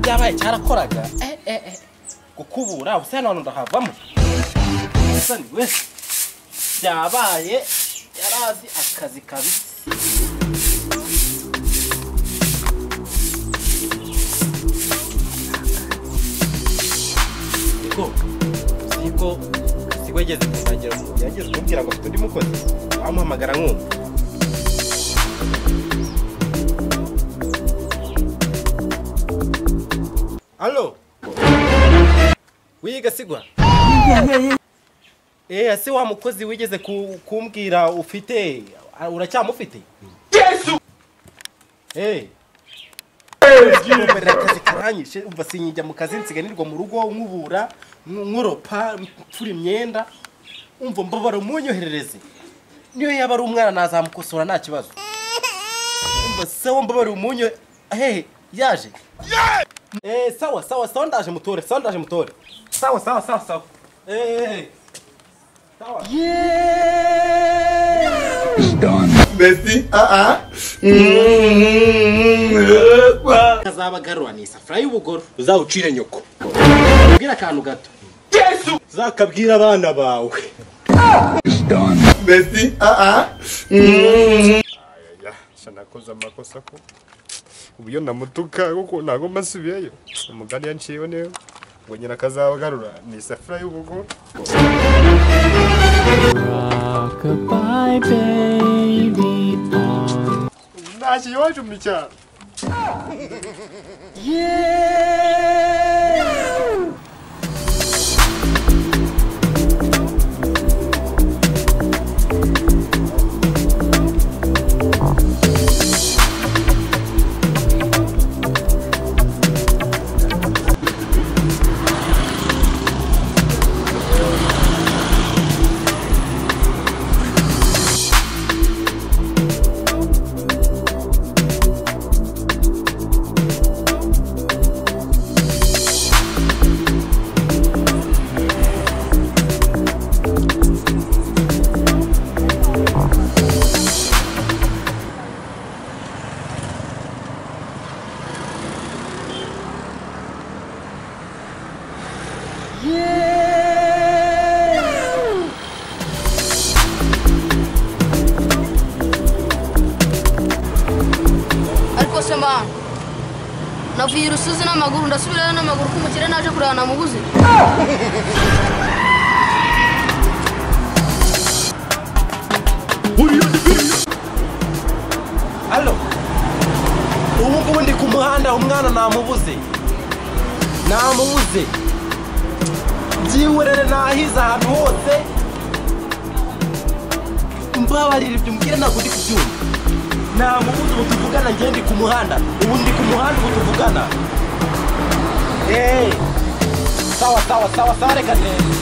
Byabaye cyarakoraga gukubura ubusana none ndahavamo sani we byabaye yarazi akazi kabisi siko yageze kuzagira yageze kumbwira ngo afite undi mukozi amuhamagara nkumva Allo Wiga sigwa ase wa mukozi wigeze kumbwira ufite uracyamufite Yesu akazi karanyishe umva sinyijya mu kazi nsiganirwa mu rugo nkubura nkuropa mfura imyenda umva mbabara munyoherereze niyo yaba ari umwana nazamukosora nta kibazo umva se wo mbabara umunyo yaje sawa ndaje mutore sawa sawa It's done. Bestie, Kazaba garwa ni safra y'ubugoro uzawucire nyoko ubwira akantu gato Yesu zakabwira abana bawe It's done. Bestie, shanakoza amakosa ko ubuyo namutuka kuko nago masubiyeyo umugani yanciyeho neyo ngo nyina kazabagarura ni safra y'ubugoro Goodbye, baby. Nashi iwacu mu cyaro. Ariko sema navuye rusuzi n'amaguru ndasubira n'amaguru kumukire naje kurana mubuze Allo ubu ndi ku muhanda umwana namubuze byiwerere nahiza ahantu hose mbabarira ibyo mbwira ntabwo ndi kubyumva namubuze ubu tuvugana njye ndi ku muhanda ubu tuvugana sawa reka neza